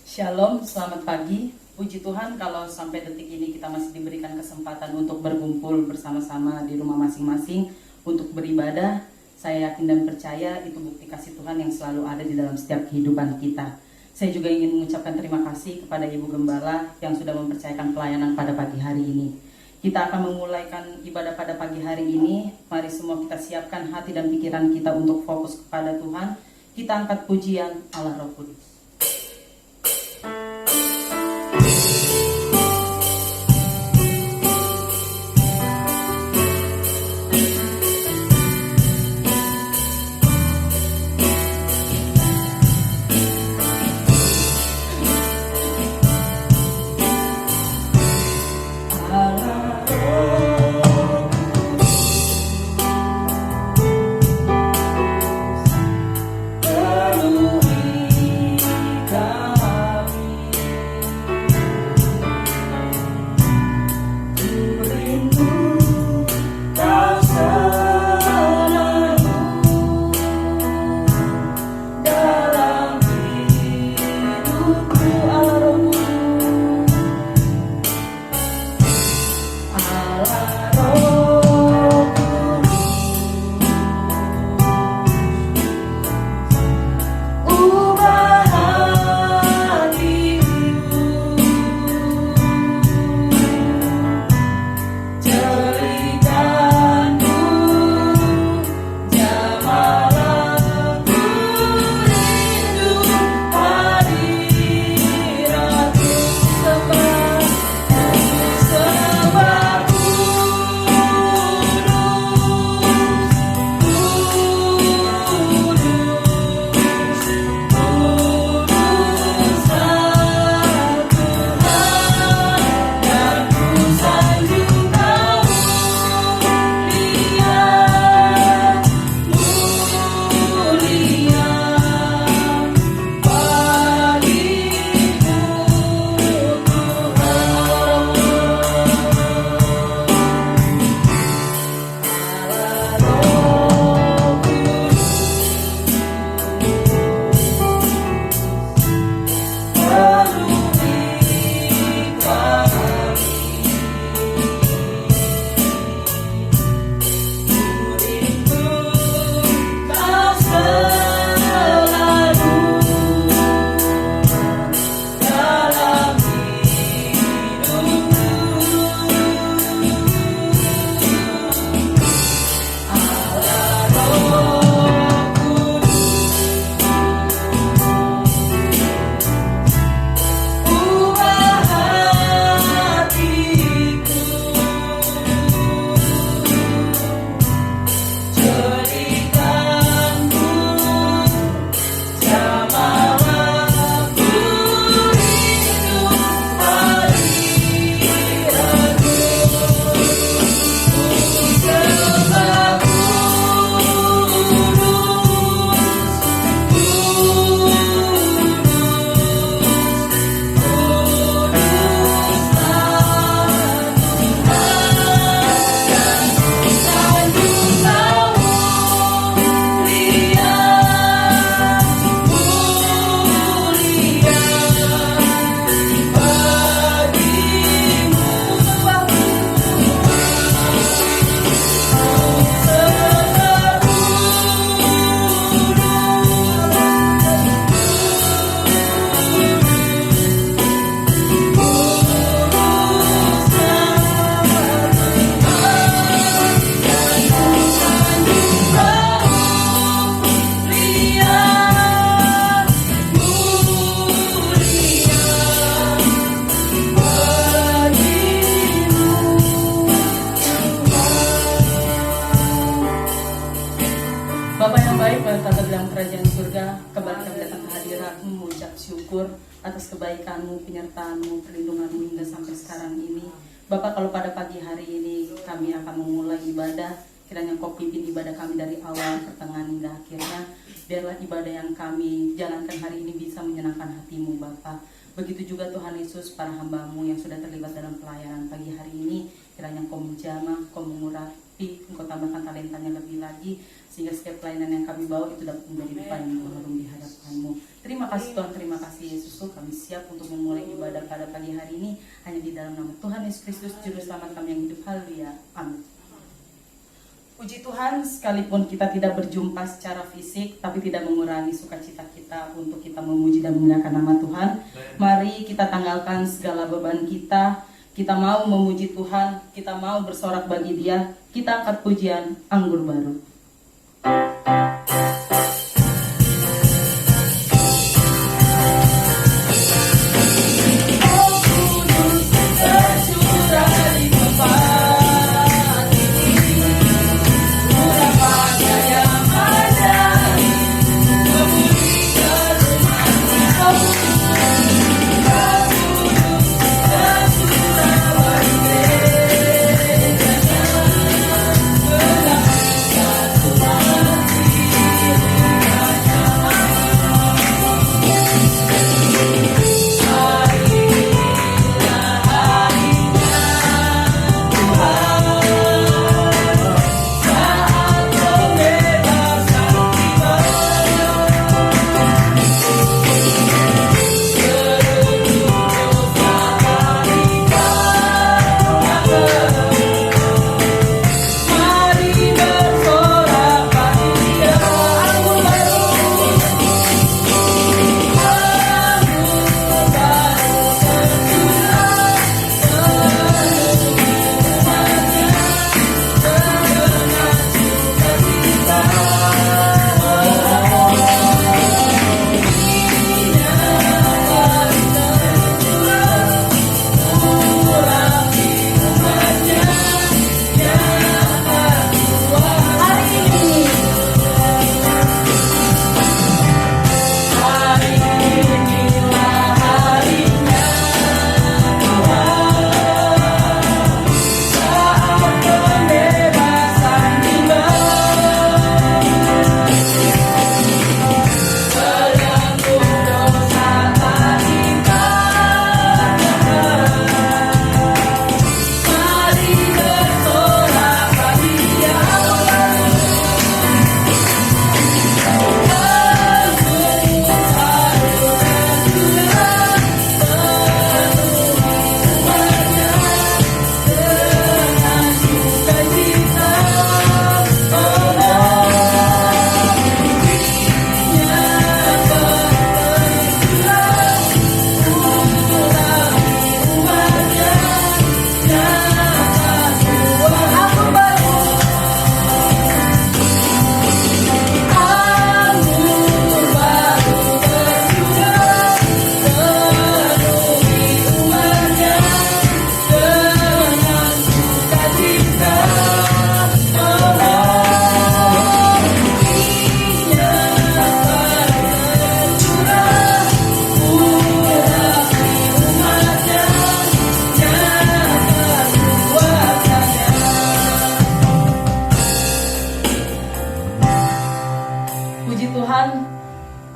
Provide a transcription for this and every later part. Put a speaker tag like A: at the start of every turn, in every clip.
A: Shalom, selamat pagi. Puji Tuhan kalau sampai detik ini kita masih diberikan kesempatan untuk berkumpul bersama-sama di rumah masing-masing untuk beribadah. Saya yakin dan percaya itu bukti kasih Tuhan yang selalu ada di dalam setiap kehidupan kita. Saya juga ingin mengucapkan terima kasih kepada Ibu Gembala yang sudah mempercayakan pelayanan pada pagi hari ini. Kita akan memulaikan ibadah pada pagi hari ini. Mari semua kita siapkan hati dan pikiran kita untuk fokus kepada Tuhan. Kita angkat pujian Allah Roh Kudus. Bapa yang baik, Bapa dalam kerajaan surga, kembali kami datang ke hadirat-Mu mengucap syukur atas kebaikan-Mu, penyertaan-Mu, perlindungan-Mu hingga sampai sekarang ini. Bapa, kalau pada pagi hari ini kami akan memulai ibadah, kiranya Kau pimpin ibadah kami dari awal, pertengahan hingga akhirnya. Biarlah ibadah yang kami jalankan hari ini bisa menyenangkan hati-Mu, Bapa. Begitu juga Tuhan Yesus, para hamba-Mu yang sudah terlibat dalam pelayanan pagi hari ini, kiranya Kau menjamah, Kau mengurat tapi Engkau tambahkan talentanya lebih lagi, sehingga setiap pelayanan yang kami bawa itu dapat menjadi paling harum di hadapan-Mu. Terima kasih Tuhan, terima kasih Yesus. Kami siap untuk memulai ibadah pada pagi hari ini hanya di dalam nama Tuhan Yesus Kristus, Juru Selamat kami yang hidup. Haleluya, amin. Puji Tuhan, sekalipun kita tidak berjumpa secara fisik, tapi tidak mengurangi sukacita kita untuk kita memuji dan memuliakan nama Tuhan. Mari kita tanggalkan segala beban kita. Kita mau memuji Tuhan, kita mau bersorak bagi Dia. Kita angkat pujian Anggur Baru.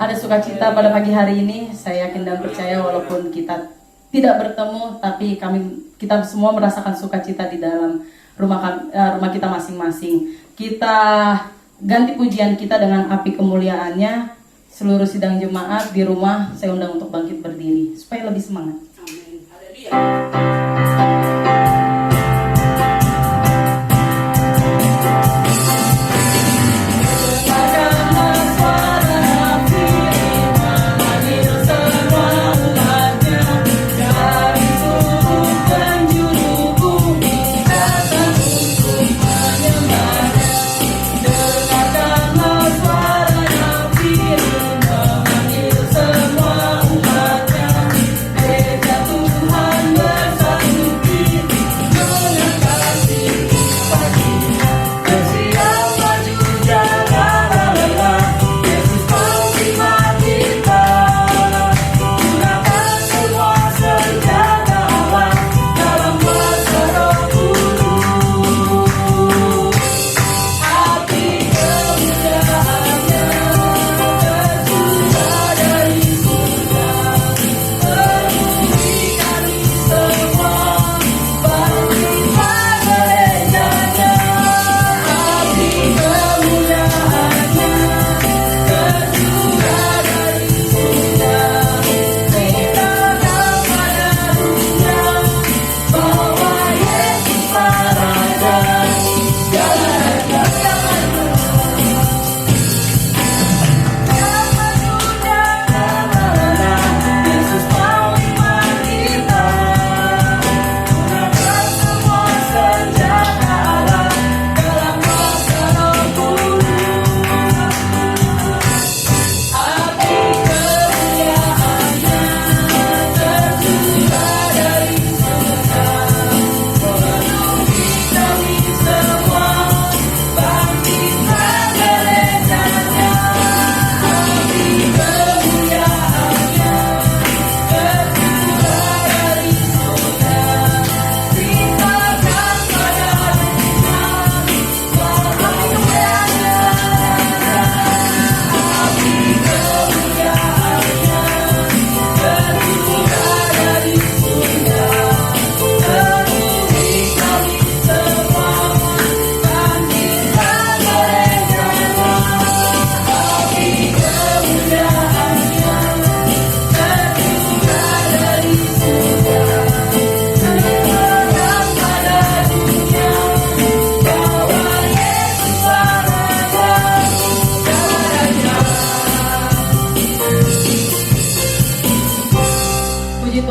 A: Ada sukacita pada pagi hari ini. Saya yakin dan percaya walaupun kita tidak bertemu, tapi kita semua merasakan sukacita di dalam rumah kita masing-masing. Kita ganti pujian kita dengan api kemuliaannya. Seluruh sidang jemaat di rumah saya undang untuk bangkit berdiri supaya lebih semangat. Amin. Haleluya. Tuhan bersama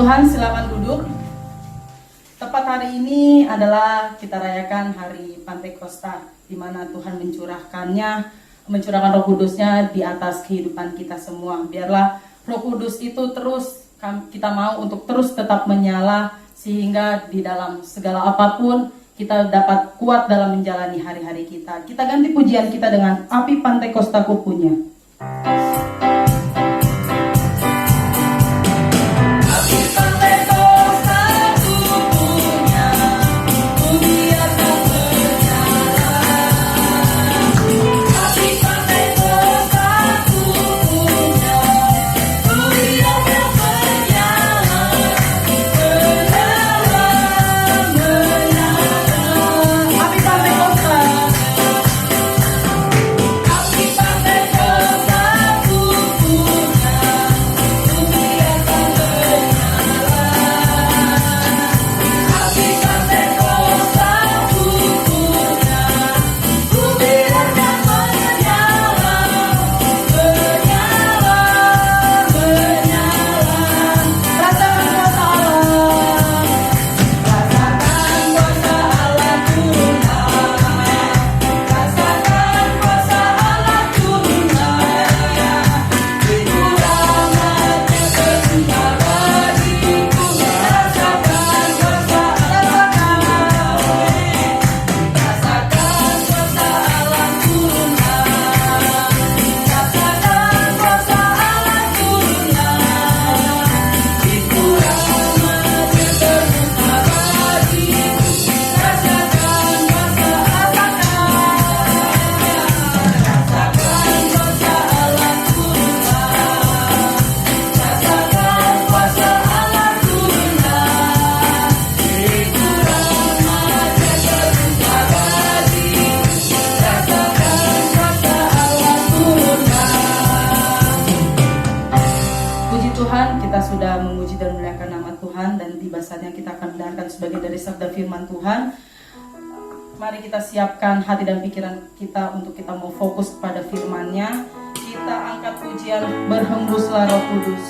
A: Tuhan, silakan duduk. Tepat hari ini adalah kita rayakan hari Pantekosta, di mana Tuhan mencurahkan Roh Kudusnya di atas kehidupan kita semua. Biarlah Roh Kudus itu terus kita mau untuk terus tetap menyala, sehingga di dalam segala apapun kita dapat kuat dalam menjalani hari-hari kita. Kita ganti pujian kita dengan api Pantekosta ku punya. Sudah memuji dan memuliakan nama Tuhan, dan tiba saatnya kita akan mendengarkan sebagian dari sabda firman Tuhan. Mari kita siapkan hati dan pikiran kita untuk kita mau fokus pada firman-Nya. Kita angkat pujian Berhembuslah Roh Kudus.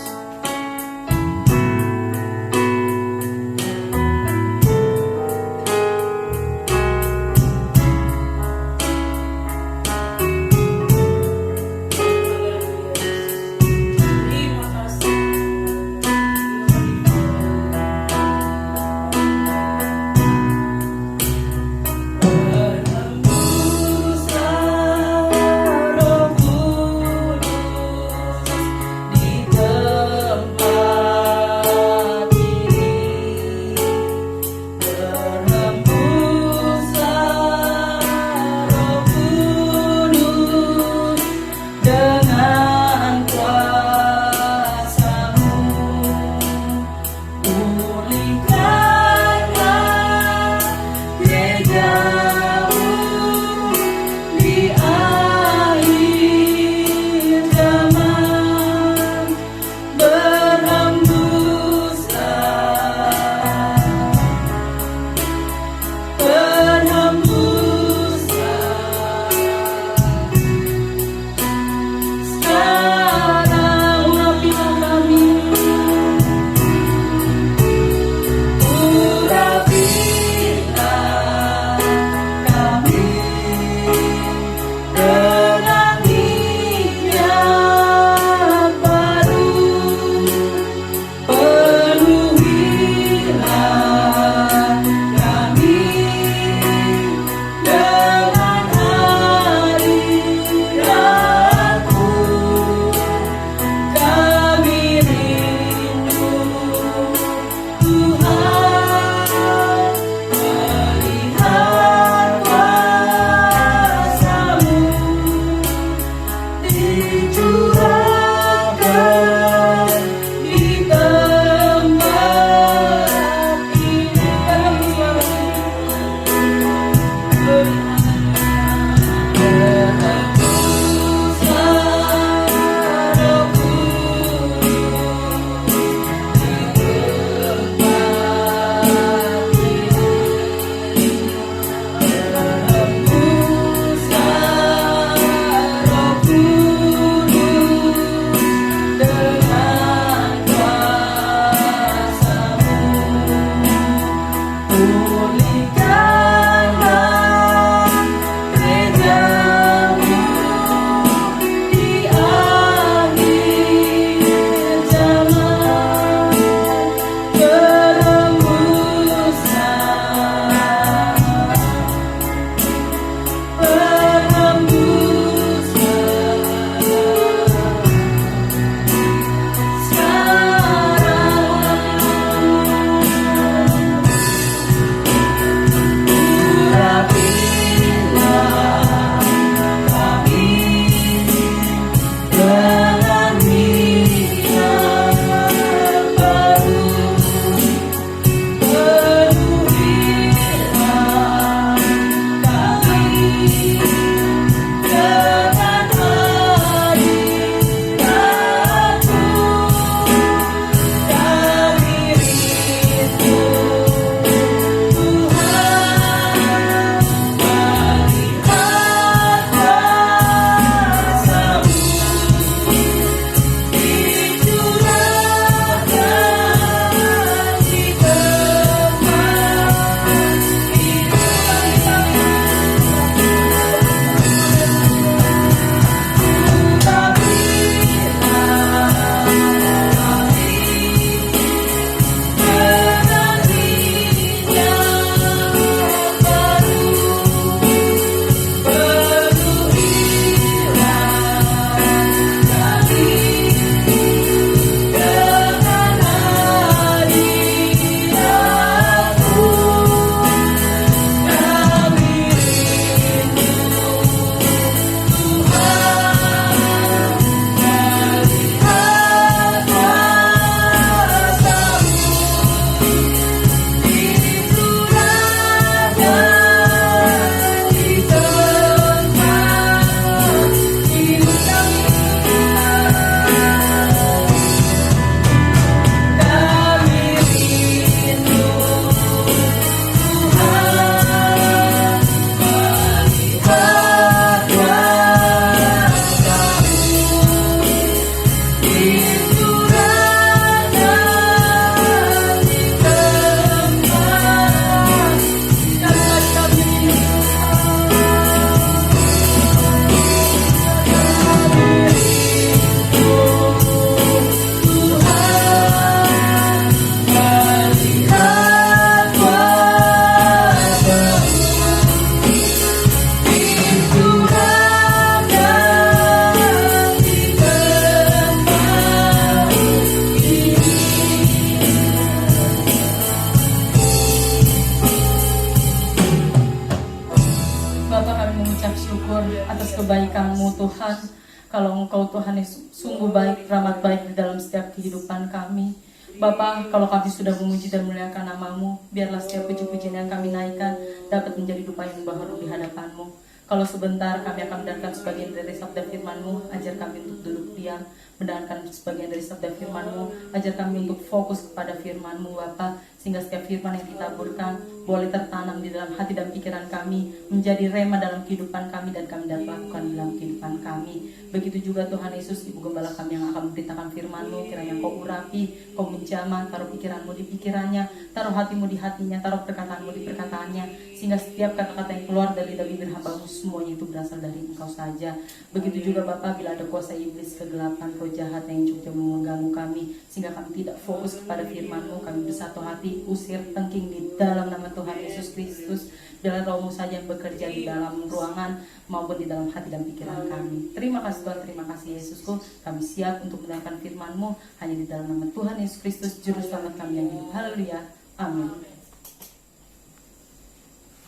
A: kalau Engkau Tuhan Yesus sungguh baik, rahmat baik di dalam setiap kehidupan kami. Bapa, kalau kami sudah memuji dan memuliakan nama-Mu, biarlah setiap puji-pujian yang kami naikkan dapat menjadi dupa yang baharu di hadapan-Mu. Kalau sebentar kami akan mendengarkan sebagian dari sabda firman-Mu, ajar kami untuk duduk diam, mendengarkan sebagian dari sabda firman-Mu, ajar kami untuk fokus kepada firman-Mu Bapa, sehingga setiap firman yang ditaburkan boleh tertanam di dalam hati dan pikiran kami, menjadi rema dalam kehidupan kami dan kami dapat lakukan dalam kehidupan kami. Begitu juga Tuhan Yesus, Ibu Gembala kami yang akan memberitakan firman-Mu, kiranya Kau urapi, Kau menjamah, taruh pikiran-Mu di pikirannya, taruh hati-Mu di hatinya, taruh perkataan-Mu di perkataannya, sehingga setiap kata-kata yang keluar dari bibir hamba-Mu semuanya itu berasal dari Engkau saja. Begitu juga Bapa, bila ada kuasa iblis, kegelapan, roh jahat yang coba mengganggu kami, sehingga kami tidak fokus kepada firman-Mu, kami bersatu hati, usir tengking di dalam nama Tuhan Yesus Kristus. Dalam Roh-Mu saja yang bekerja di dalam ruangan maupun di dalam hati dan pikiran kami. Terima kasih Tuhan, terima kasih Yesusku. Kami siap untuk mendengarkan firman-Mu hanya di dalam nama Tuhan Yesus Kristus, Juru Selamat kami yang hidup. Haleluya. Amin.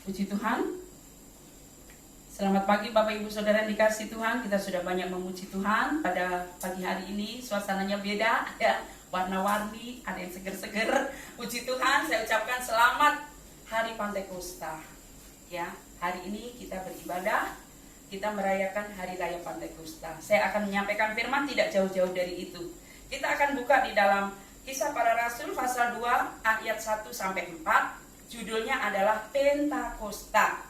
B: Puji Tuhan. Selamat pagi Bapak Ibu Saudara yang dikasihi Tuhan. Kita sudah banyak memuji Tuhan pada pagi hari ini. Suasananya beda ya, warna-warni, ada yang seger-seger. Puji Tuhan, saya ucapkan selamat Hari Pantekosta. Ya, hari ini kita beribadah, kita merayakan Hari Raya Pantekosta. Saya akan menyampaikan firman tidak jauh-jauh dari itu. Kita akan buka di dalam Kisah Para Rasul pasal 2 ayat 1 sampai 4. Judulnya adalah Pentakosta.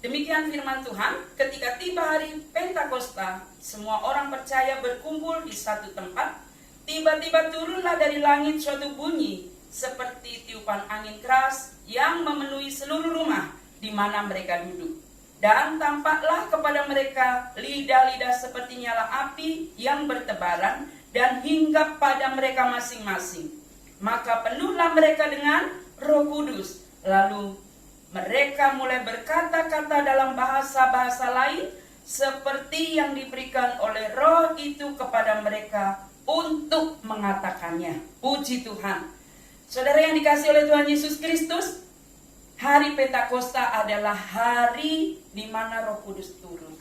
B: Demikian firman Tuhan, ketika tiba hari Pentakosta, semua orang percaya berkumpul di satu tempat. Tiba-tiba turunlah dari langit suatu bunyi seperti tiupan angin keras yang memenuhi seluruh rumah di mana mereka duduk. Dan tampaklah kepada mereka lidah-lidah seperti nyala api yang bertebaran dan hinggap pada mereka masing-masing. Maka penuhlah mereka dengan Roh Kudus. Lalu mereka mulai berkata-kata dalam bahasa-bahasa lain seperti yang diberikan oleh Roh itu kepada mereka untuk mengatakannya. Puji Tuhan. Saudara yang dikasihi oleh Tuhan Yesus Kristus, Hari Pentakosta adalah hari di mana Roh Kudus turun.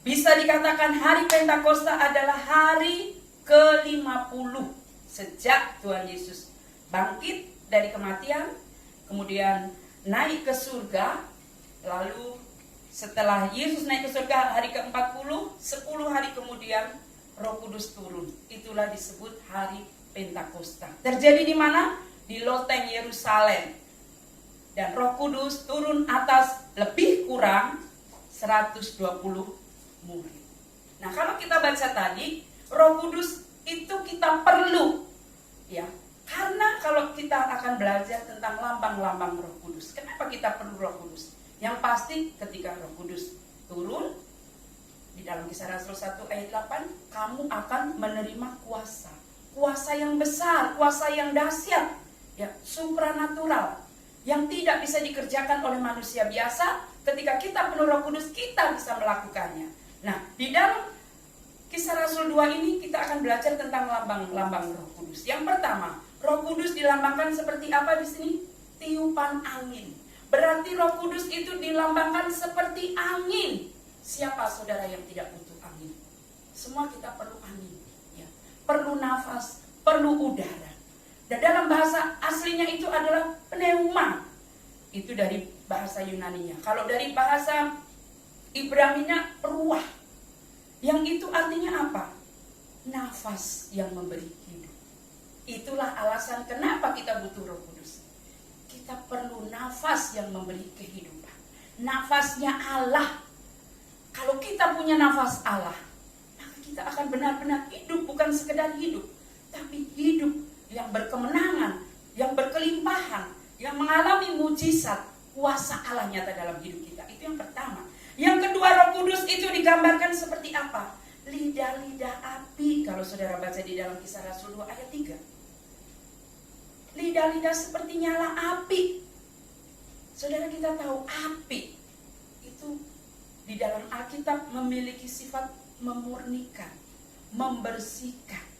B: Bisa dikatakan Hari Pentakosta adalah hari ke-50 sejak Tuhan Yesus bangkit dari kematian, kemudian naik ke surga. Lalu setelah Yesus naik ke surga hari ke-40, 10 hari kemudian Roh Kudus turun. Itulah disebut Hari Pentakosta. Terjadi di mana? Di loteng Yerusalem. Dan Roh Kudus turun atas lebih kurang 120 murid. Nah, kalau kita baca tadi, Roh Kudus itu kita perlu, ya. Karena kalau kita akan belajar tentang lambang-lambang Roh Kudus, kenapa kita perlu Roh Kudus? Yang pasti ketika Roh Kudus turun, di dalam Kisah Rasul 1 ayat 8, kamu akan menerima kuasa. Kuasa yang besar, kuasa yang dahsyat, ya, supranatural, yang tidak bisa dikerjakan oleh manusia biasa. Ketika kita penuh Roh Kudus, kita bisa melakukannya. Nah, di dalam Kisah Rasul 2 ini kita akan belajar tentang lambang-lambang Roh Kudus. Yang pertama, Roh Kudus dilambangkan seperti apa di sini? Tiupan angin. Berarti Roh Kudus itu dilambangkan seperti angin. Siapa saudara yang tidak butuh angin? Semua kita perlu angin, ya. Perlu nafas, perlu udara. Dan dalam bahasa aslinya itu adalah pneuma. Itu dari bahasa Yunaninya. Kalau dari bahasa Ibraninya ruah. Yang itu artinya apa? Nafas yang memberi hidup. Itulah alasan kenapa kita butuh Roh Kudus. Kita perlu nafas yang memberi kehidupan. Nafasnya Allah. Kalau kita punya nafas Allah, maka kita akan benar-benar hidup, bukan sekedar hidup, tapi hidup yang berkemenangan, yang berkelimpahan, yang mengalami mujizat, kuasa Allah nyata dalam hidup kita. Itu yang pertama. Yang kedua, Roh Kudus itu digambarkan seperti apa? Lidah-lidah api. Kalau saudara baca di dalam Kisah Rasul 2 ayat 3. Lidah-lidah seperti nyala api. Saudara, kita tahu api itu di dalam Alkitab memiliki sifat memurnikan, membersihkan.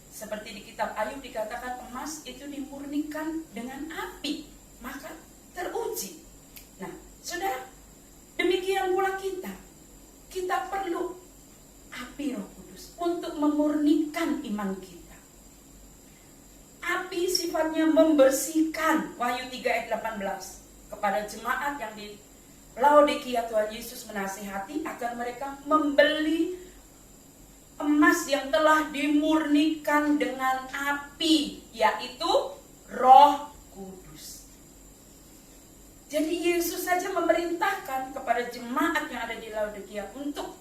B: Seperti di kitab Ayub dikatakan emas itu dimurnikan dengan api, maka teruji. Nah, saudara, demikian pula kita perlu iman kita. Api sifatnya membersihkan. Wahyu 3 ayat 18. Kepada jemaat yang di Laodikia, Tuhan Yesus menasihati agar mereka membeli emas yang telah dimurnikan dengan api, yaitu Roh Kudus. Jadi Yesus saja memerintahkan kepada jemaat yang ada di Laodikia untuk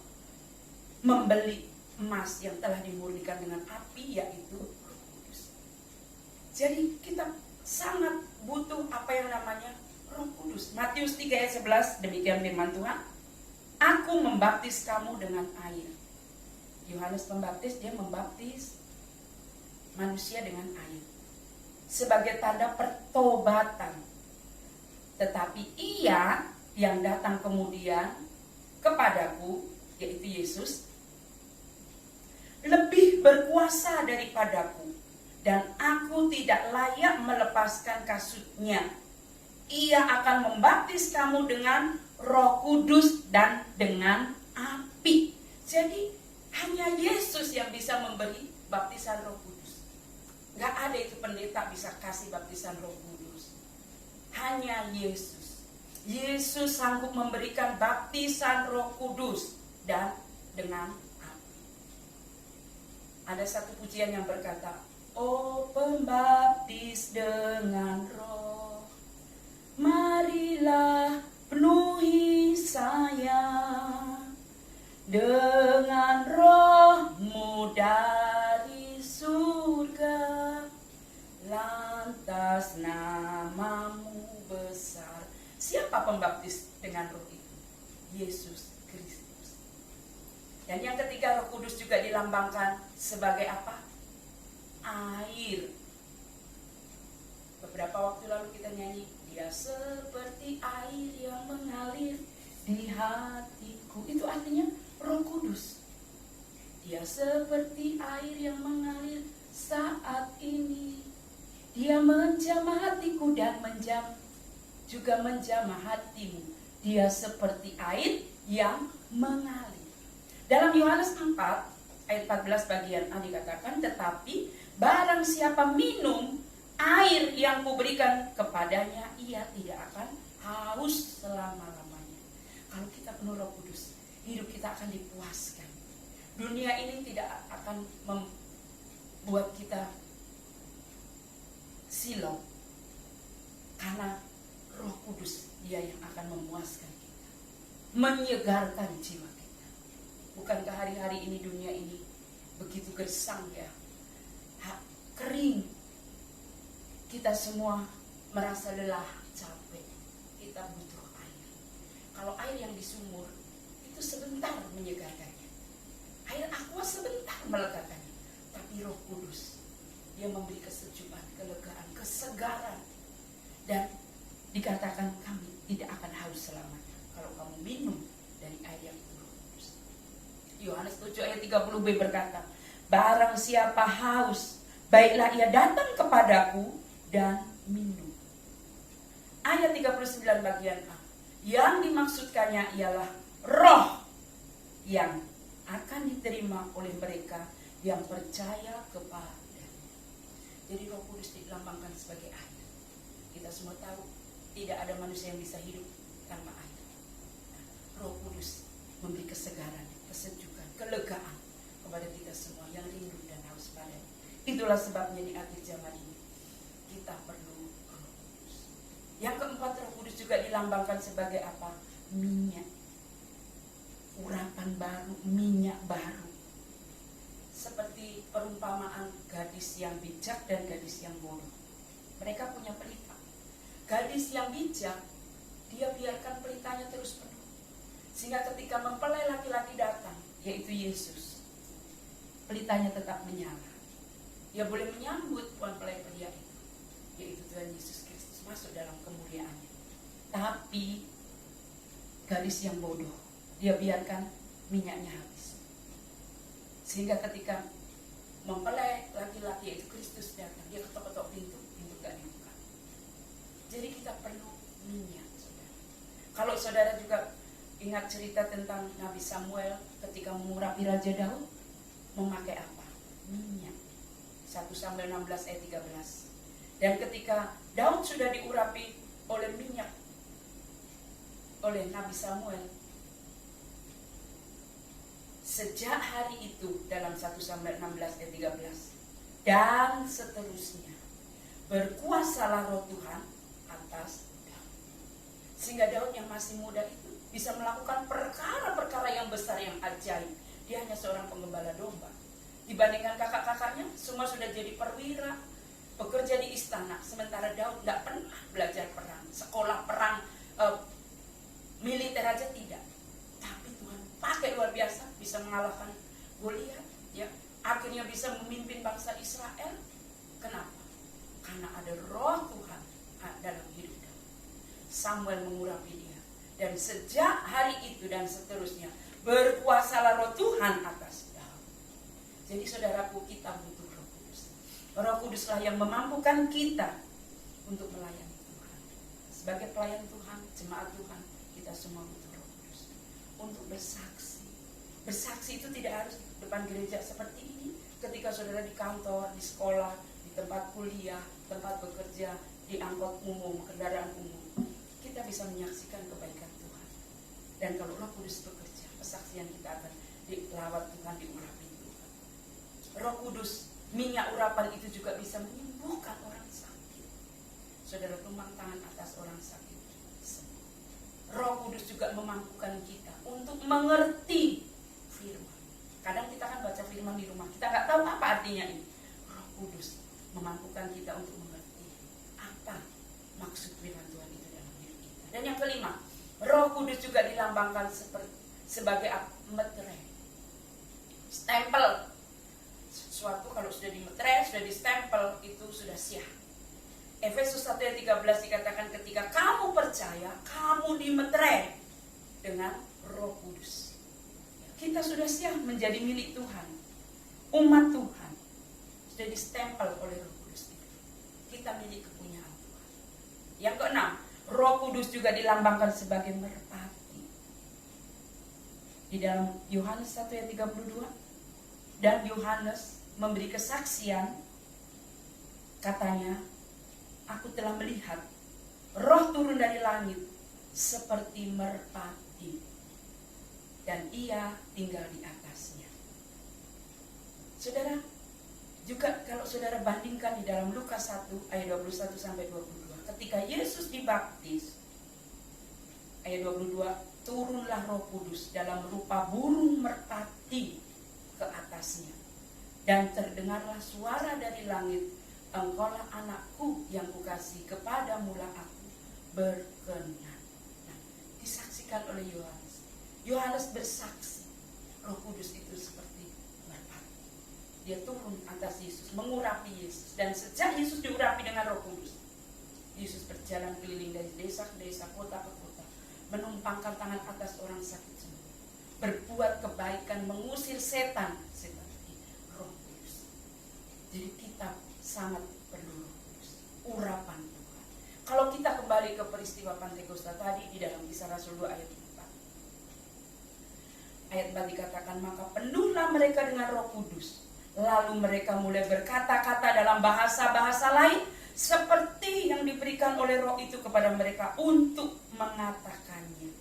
B: membeli emas yang telah dimurnikan dengan api, yaitu Roh Kudus. Jadi kita sangat butuh apa yang namanya Roh Kudus. Matius 3 ayat 11, demikian firman Tuhan. Aku membaptis kamu dengan air. Yohanes Pembaptis, dia membaptis manusia dengan air sebagai tanda pertobatan. Tetapi ia yang datang kemudian kepadaku, yaitu Yesus, lebih berkuasa daripadaku, dan aku tidak layak melepaskan kasutnya. Ia akan membaptis kamu dengan Roh Kudus dan dengan api. Jadi hanya Yesus yang bisa memberi baptisan Roh Kudus. Gak ada itu pendeta bisa kasih baptisan Roh Kudus. Hanya Yesus. Yesus sanggup memberikan baptisan Roh Kudus dan dengan api. Ada satu pujian yang berkata, oh pembaptis dengan Roh, marilah penuhi saya dengan Roh-Mu dari surga, lantas nama-Mu besar. Siapa pembaptis dengan Roh itu? Yesus Kristus. Dan yang ketiga, Roh Kudus juga dilambangkan sebagai apa? Air. Beberapa waktu lalu kita nyanyi, dia seperti air yang mengalir di hatiku. Itu artinya Roh Kudus. Dia seperti air yang mengalir saat ini. Dia menjamah hatiku dan juga menjamah hatimu. Dia seperti air yang mengalir. Dalam Yohanes 4 ayat 14 bagian A dikatakan, tetapi barang siapa minum air yang kuberikan kepadanya, ia tidak akan haus selama-lamanya. Kalau kita penuh Roh Kudus, hidup kita akan dipuaskan. Dunia ini tidak akan membuat kita silau, karena Roh Kudus dia yang akan memuaskan kita, menyegarkan jiwa kita. Bukankah hari-hari ini dunia ini begitu gersang ya, kering, kita semua merasa lelah, capek, kita butuh air. Kalau air yang di sumur itu sebentar menyegarkannya, air aqua sebentar melegakannya, tapi Roh Kudus dia memberi kesejukan, kelegaan, kesegaran. Dan dikatakan kami tidak akan haus selamanya kalau kamu minum dari air yang Roh Kudus. Yohanes 7 ayat 30b berkata, barang siapa haus, baiklah ia datang kepadaku dan minum. Ayat 39 bagian A, yang dimaksudkannya ialah roh yang akan diterima oleh mereka yang percaya kepadanya. Jadi Roh Kudus dilambangkan sebagai air. Kita semua tahu tidak ada manusia yang bisa hidup tanpa air. Nah, Roh Kudus memberi kesegaran, kesejukan, kelegaan kepada kita semua yang rindu dan haus padanya. Itulah sebabnya di akhir zaman ini kita perlu Roh Kudus. Yang keempat, Roh Kudus juga dilambangkan sebagai apa? Minyak. Urapan baru, minyak baru. Seperti perumpamaan gadis yang bijak dan gadis yang bodoh. Mereka punya pelita. Gadis yang bijak, dia biarkan pelitanya terus penuh. Sehingga ketika mempelai laki-laki datang, yaitu Yesus, pelitanya tetap menyala. Dia boleh menyambut mempelai pria itu, yaitu Tuhan Yesus Kristus, masuk dalam kemuliaannya. Tapi gadis yang bodoh, dia biarkan minyaknya habis. Sehingga ketika mempelai laki-laki yaitu Kristus datang, dia ketok-ketok pintu gak dibuka. Jadi kita perlu minyak, saudara. Kalau saudara juga ingat cerita tentang Nabi Samuel ketika mengurapi Raja Daud, memakai apa? Minyak. 1 Samuel 16 ayat 13. Dan ketika Daud sudah diurapi oleh minyak oleh Nabi Samuel, sejak hari itu dalam 1 Samuel 16 ayat 13 dan seterusnya berkuasalah roh Tuhan atas Daud. Sehingga Daud yang masih muda itu bisa melakukan perkara-perkara yang besar, yang ajaib. Dia hanya seorang penggembala domba. Dibandingkan kakak-kakaknya, semua sudah jadi perwira, bekerja di istana. Sementara Daud tidak pernah belajar perang, sekolah perang, militer aja tidak. Tapi Tuhan pakai luar biasa, bisa mengalahkan Goliat, ya. Akhirnya bisa memimpin bangsa Israel. Kenapa? Karena ada roh Tuhan dalam hidup Daud. Samuel mengurapi dia. Dan sejak hari itu dan seterusnya berkuasalah roh Tuhan atas Daud. Jadi saudaraku, kita butuh Roh Kudus. Roh Kuduslah yang memampukan kita untuk melayani Tuhan. Sebagai pelayan Tuhan, jemaat Tuhan, kita semua butuh Roh Kudus untuk bersaksi. Bersaksi itu tidak harus depan gereja seperti ini. Ketika saudara di kantor, di sekolah, di tempat kuliah, tempat bekerja, di angkot umum, kendaraan umum, kita bisa menyaksikan kebaikan Tuhan. Dan kalau Roh Kudus bekerja, kesaksian kita akan dilawat Tuhan, diurapi Tuhan. Roh Kudus, minyak urapan itu juga bisa menyembuhkan orang sakit. Saudara tumpang tangan atas orang sakit, sembuh. Roh Kudus juga memampukan kita untuk mengerti firman. Kadang kita kan baca firman di rumah, kita nggak tahu apa artinya ini. Roh Kudus memampukan kita untuk mengerti apa maksud firman Tuhan itu dalam hidup kita. Dan yang kelima, Roh Kudus juga dilambangkan sebagai meterai, stempel. Sesuatu kalau sudah dimeterai, sudah distempel, itu sudah siap. Efesus 1 ayat 13 dikatakan, ketika kamu percaya, kamu dimeterai dengan Roh Kudus. Kita sudah siap menjadi milik Tuhan, umat Tuhan, sudah distempel oleh Roh Kudus itu. Kita milik kepunyaan Tuhan. Yang keenam, Roh Kudus juga dilambangkan sebagai merpati. Di dalam Yohanes 1 ayat 32, dan Yohanes memberi kesaksian, katanya, aku telah melihat roh turun dari langit seperti merpati, dan ia tinggal di atasnya. Saudara, juga kalau saudara bandingkan di dalam Lukas 1 ayat 21 sampai 22, ketika Yesus dibaptis, ayat 22, turunlah Roh Kudus dalam rupa burung merpati ke atasnya. Dan terdengarlah suara dari langit, engkaulah anakku yang kukasihi, kepadamulah aku berkenan. Nah, disaksikan oleh Yohanes. Yohanes bersaksi, Roh Kudus itu seperti merpati. Dia turun atas Yesus, mengurapi Yesus. Dan sejak Yesus diurapi dengan Roh Kudus, Yesus berjalan keliling dari desa ke desa, kota ke kota, menumpangkan tangan atas orang sakit sembuh, berbuat kebaikan, mengusir setan seperti Roh Kudus. Jadi kita sangat perlu Roh Kudus, urapan Tuhan. Kalau kita kembali ke peristiwa Pantekosta tadi di dalam Kisah Rasul 2 ayat 4. Ayat 4 dikatakan, maka penuhlah mereka dengan Roh Kudus, lalu mereka mulai berkata-kata dalam bahasa-bahasa lain seperti yang diberikan oleh Roh itu kepada mereka untuk mengatakannya.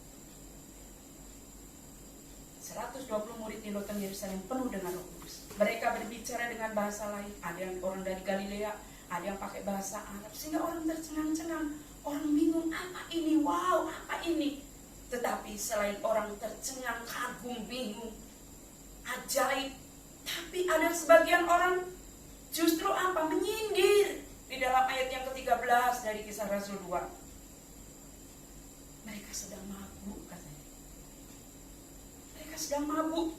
B: 120 murid di Loteng Yerusalem penuh dengan Roh Kudus. Mereka berbicara dengan bahasa lain. Ada yang orang dari Galilea, ada yang pakai bahasa Arab, sehingga orang tercengang-cengang, orang bingung, apa ini? Wow, apa ini? Tetapi selain orang tercengang, kagum, bingung, ajaib, tapi ada sebagian orang justru apa? Menyindir. Di dalam ayat yang ke-13 dari Kisah Rasul 2, mereka sedang mabuk, katanya. Mereka sedang mabuk.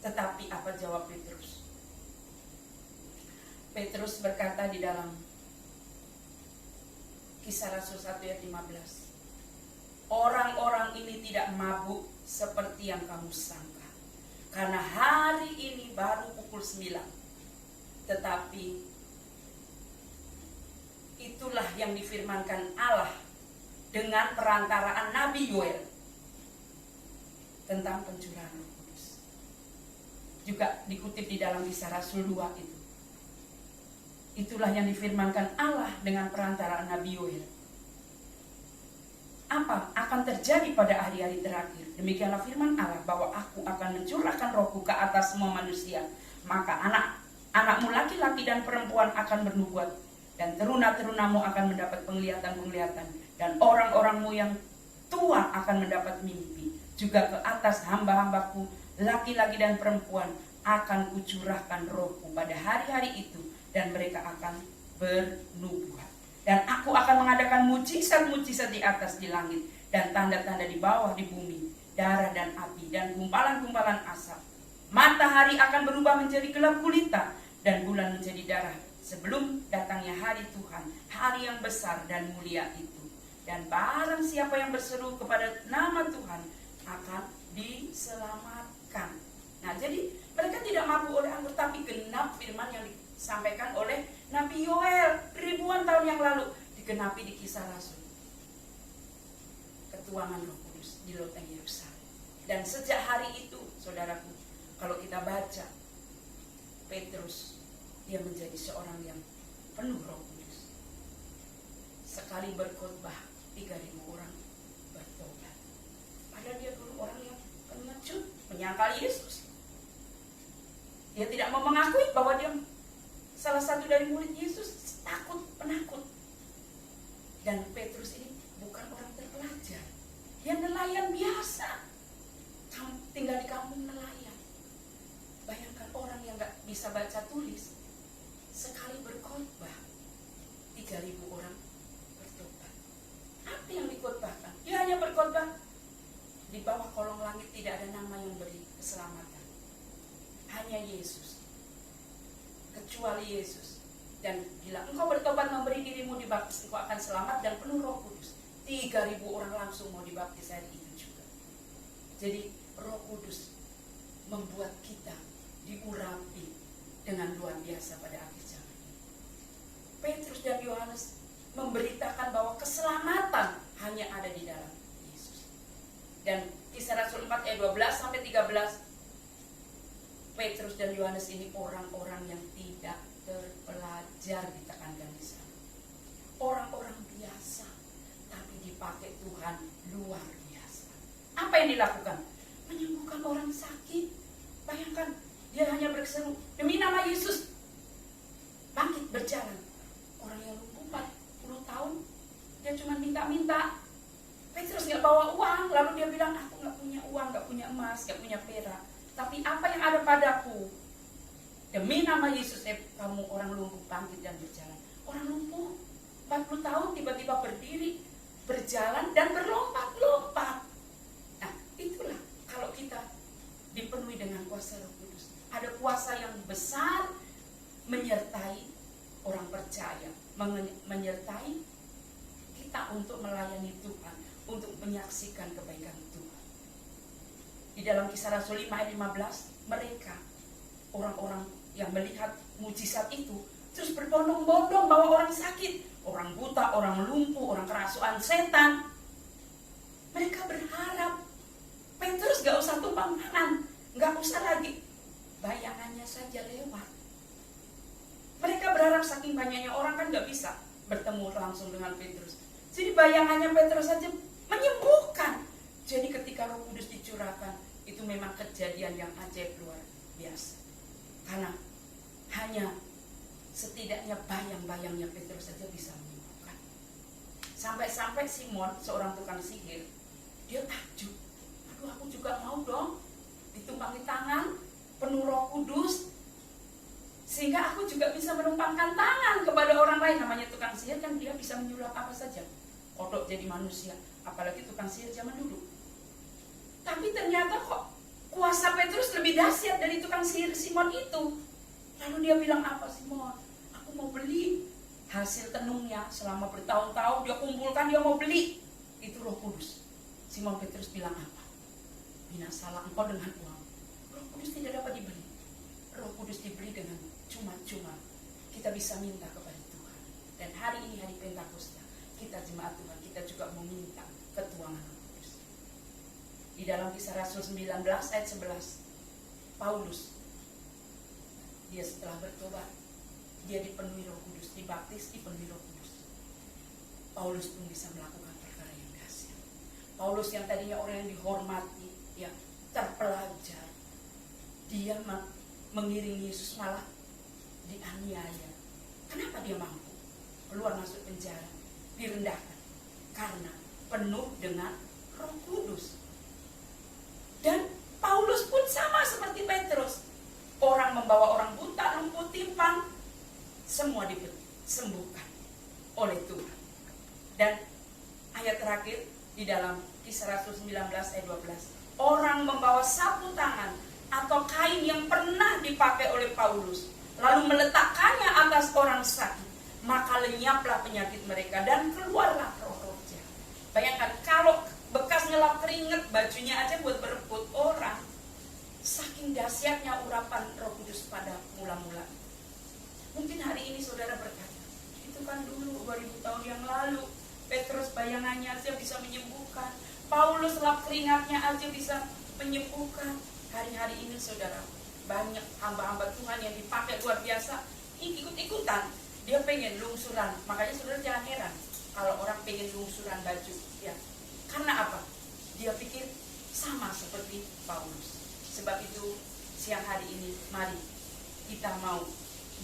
B: Tetapi apa jawab Petrus? Petrus berkata di dalam Kisah Rasul 1 ayat 15, orang-orang ini tidak mabuk seperti yang kamu sangka, karena hari ini baru pukul 9. Tetapi itulah yang difirmankan Allah dengan perantaraan Nabi Yoel tentang pencurahan Roh Kudus. Juga dikutip di dalam Kisah Rasul 2 itu. Itulah yang difirmankan Allah dengan perantaraan Nabi Yoel. Apa akan terjadi pada hari-hari terakhir? Demikianlah firman Allah, bahwa aku akan mencurahkan rohku ke atas semua manusia. Maka anakmu laki-laki dan perempuan akan bernubuat, dan teruna-terunamu akan mendapat penglihatan-penglihatan, dan orang-orangmu yang tua akan mendapat mimpi. Juga ke atas hamba-hambaku laki-laki dan perempuan akan kucurahkan rohku pada hari-hari itu, dan mereka akan bernubuat. Dan aku akan mengadakan mujizat-mujizat di atas di langit, dan tanda-tanda di bawah di bumi, darah dan api dan gumpalan-gumpalan asap. Matahari akan berubah menjadi gelap gulita, dan bulan menjadi darah, sebelum datangnya hari Tuhan, hari yang besar dan mulia itu. Dan barang siapa yang berseru kepada nama Tuhan akan diselamatkan. Nah, jadi mereka tidak mabuk oleh anggur, tapi genap firman yang disampaikan oleh Nabi Yoel ribuan tahun yang lalu, digenapi di Kisah Rasul. Ketuanan Roh Kudus di loteng Yerusalem. Dan sejak hari itu, saudaraku, kalau kita baca Petrus, dia menjadi seorang yang penuh Roh Kudus. Sekali berkhotbah 3.000 orang bertobat. Padahal dia dulu orang yang pengecut, menyangkal Yesus. Dia tidak mau mengakui bahwa dia salah satu dari murid Yesus, takut, penakut. Dan Petrus ini bukan orang terpelajar. Dia nelayan biasa. Tinggal di kampung nelayan. Bayangkan orang yang gak bisa baca tulis, sekali berkhotbah 3.000 orang bertobat. Apa yang dikhotbahkan? Dia hanya berkhotbah, di bawah kolong langit tidak ada nama yang beri keselamatan, hanya Yesus, kecuali Yesus. Dan bilang, engkau bertobat, memberi dirimu dibaptis, engkau akan selamat dan penuh Roh Kudus. 3.000 orang langsung mau dibaptis hari itu juga. Jadi Roh Kudus membuat kita diurapi dengan luar biasa pada akhir zaman ini. Petrus dan Yohanes memberitakan bahwa keselamatan hanya ada di dalam Yesus. Dan Kisah Rasul 4 ayat 12 sampai 13, Petrus dan Yohanes ini orang-orang yang tidak terpelajar, ditekankan di sana. Orang-orang biasa, tapi dipakai Tuhan luar biasa. Apa yang dilakukan? Menyembuhkan orang sakit. Bayangkan, dia hanya berseru, demi nama Yesus, bangkit berjalan. Orang yang lumpuh 40 tahun, dia cuma minta-minta. Petrus gak bawa uang, lalu dia bilang, aku gak punya uang, gak punya emas, gak punya perak, tapi apa yang ada padaku, demi nama Yesus, kamu orang lumpuh bangkit dan berjalan. Orang lumpuh 40 tahun tiba-tiba berdiri, berjalan dan berlompat-lompat. Nah, itulah kalau kita dipenuhi dengan kuasa Roh Kudus. Ada kuasa yang besar menyertai orang percaya, menyertai kita untuk melayani Tuhan, untuk menyaksikan kebaikan Tuhan. Di dalam Kisah Rasul 5 ayat 15, mereka, orang-orang yang melihat mujizat itu, terus berbondong-bondong bawa orang sakit, orang buta, orang lumpuh, orang kerasukan setan. Mereka berharap Petrus gak usah tumpang tangan, gak usah lagi, bayangannya saja lewat. Mereka berharap, saking banyaknya orang kan gak bisa bertemu langsung dengan Petrus. Jadi bayangannya Petrus saja menyembuhkan. Jadi ketika Roh Kudus dicurahkan, itu memang kejadian yang ajaib luar biasa. Karena hanya setidaknya bayang-bayangnya Petrus saja bisa menyembuhkan. Sampai-sampai Simon, seorang tukang sihir, dia takjub. Aduh, aku juga mau dong ditumpangi tangan, penuh Roh Kudus, sehingga aku juga bisa menumpangkan tangan kepada orang lain. Namanya tukang sihir kan, dia bisa menyulap apa saja, kodok jadi manusia, apalagi tukang sihir zaman dulu. Tapi ternyata kok kuasa Petrus lebih dahsyat dari tukang sihir Simon itu. Lalu dia bilang, apa Simon? Aku mau beli hasil tenungnya, selama bertahun-tahun dia kumpulkan, dia mau beli. Itu Roh Kudus. Simon Petrus bilang apa? Binasalah engkau dengan uang. Roh Kudus tidak dapat dibeli. Roh Kudus diberi dengan cuma-cuma. Kita bisa minta kepada Tuhan. Dan hari ini hari Pentakosta, kita jemaat Tuhan, kita juga meminta ketuanan Roh Kudus. Di dalam Kisah Rasul 19 ayat 11, Paulus, dia setelah bertobat, dia dipenuhi Roh Kudus, dibaptis, dipenuhi Roh Kudus. Paulus pun bisa melakukan perkara yang dahsyat. Paulus yang tadinya orang yang dihormati, ya, terpelajar, dia mengiringi Yesus malah dianiaya. Kenapa dia mampu keluar masuk penjara, direndahkan? Karena penuh dengan Roh Kudus. Dan Paulus pun sama seperti Petrus. Orang membawa orang buta, lumpuh, timpang, semua disembuhkan oleh Tuhan. Dan ayat terakhir di dalam Kisah Rasul 19 ayat 12. Orang membawa sapu tangan atau kain yang pernah dipakai oleh Paulus, lalu meletakkannya atas orang sakit, maka lenyaplah penyakit mereka dan keluarlah roh-roh jahat. Bayangkan kalau bekas ngelap keringet, bajunya aja buat berebut orang. Saking dahsyatnya urapan Roh Kudus pada mula-mula. Mungkin hari ini saudara berkata, itu kan dulu 2000 tahun yang lalu, Petrus bayangannya aja bisa menyembuhkan, Paulus lap keringatnya aja bisa menyembuhkan. Hari-hari ini saudara, banyak hamba-hamba Tuhan yang dipakai luar biasa, ikut-ikutan. Dia pengen lungsuran, makanya saudara jangan heran kalau orang pengen lungsuran baju, ya. Karena apa? Dia pikir sama seperti Paulus. Sebab itu siang hari ini mari kita mau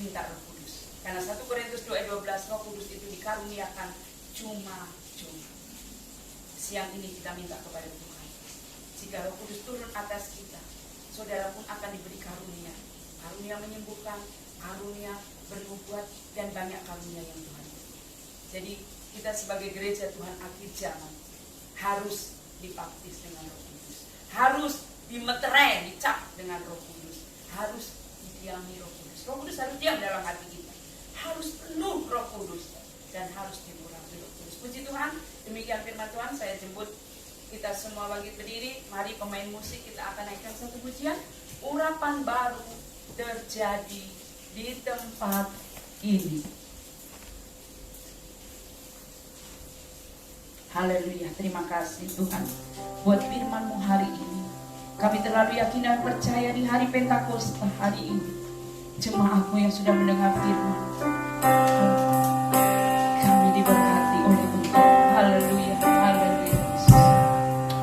B: minta Roh Kudus. Karena 1 Korintus 2 ayat 12, Roh Kudus itu dikaruniakan cuma-cuma. Siang ini kita minta kepada Tuhan. Jika Roh Kudus turun atas kita, saudara pun akan diberi karunia. Karunia menyembuhkan, karunia bernubuat, dan banyak karunia yang Tuhan beri. Jadi kita sebagai gereja Tuhan akhir zaman harus dibaptis dengan Roh Kudus, harus dimeterai, dicap dengan Roh Kudus, harus didiami Roh Kudus. Roh Kudus harus diam dalam hati kita, harus penuh Roh Kudus, dan harus dimurahi Roh Kudus. Puji Tuhan, demikian firman Tuhan. Saya jemput kita semua bagi berdiri. Mari pemain musik kita akan naikkan satu pujian. Urapan baru terjadi di tempat ini. Haleluya, terima kasih Tuhan buat firman-Mu hari ini. Kami terlalu yakin dan percaya di hari Pentakosta hari ini, jemaat-Mu yang sudah mendengar firman, kami diberkati oleh Engkau. Haleluya, haleluya Yesus.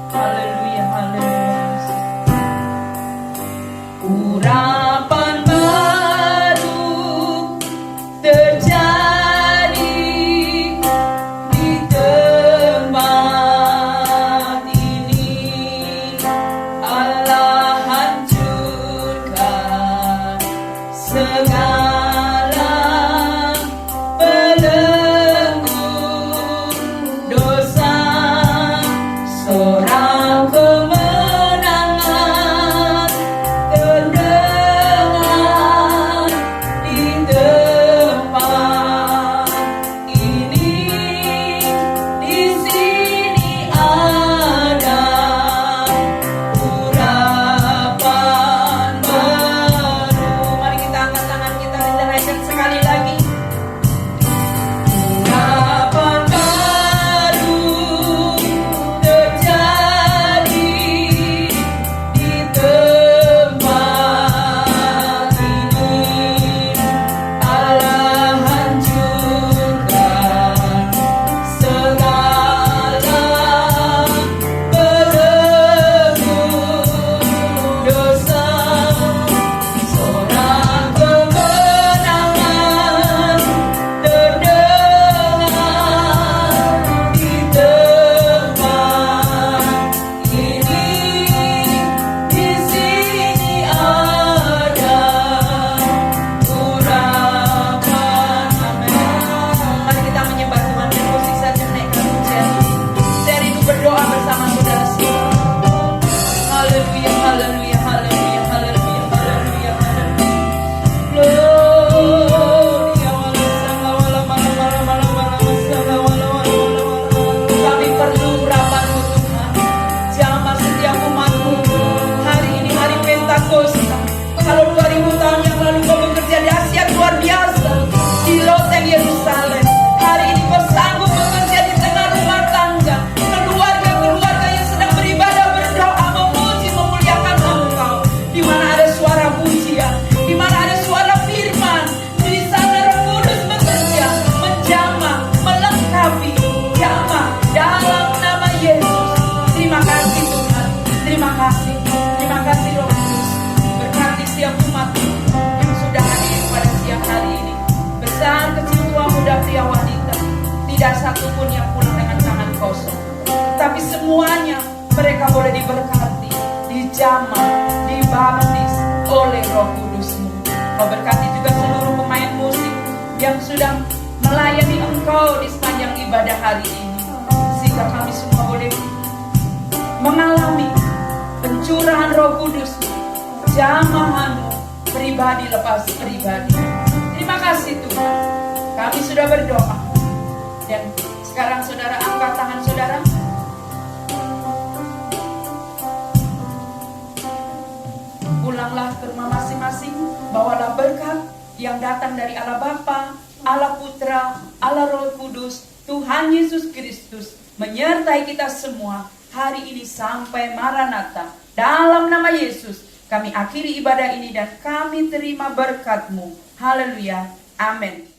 B: Haleluya, haleluya Yesus. Urapan baru terjadi di tempat ini. Allah hancurkan segala belenggu dosa. Sorak kemenangan terdengar di tempat ini. Di sini ada urapan baru. Mari kita angkat tangan kita mereka boleh diberkati, dijamah, dibaptis oleh Roh Kudus-Mu. Kau berkati juga seluruh pemain musik yang sudah melayani Engkau di sepanjang ibadah hari ini, sehingga kami semua boleh mengalami pencurahan Roh Kudus, jamahan pribadi lepas pribadi. Terima kasih Tuhan, kami sudah berdoa. Dan sekarang saudara angkat tangan saudara. Pulanglah ke rumah masing-masing, bawalah berkat yang datang dari Allah Bapa, Allah Putra, Allah Roh Kudus, Tuhan Yesus Kristus menyertai kita semua hari ini sampai Maranatha. Dalam nama Yesus kami akhiri ibadah ini dan kami terima berkat-Mu. Haleluya. Amin.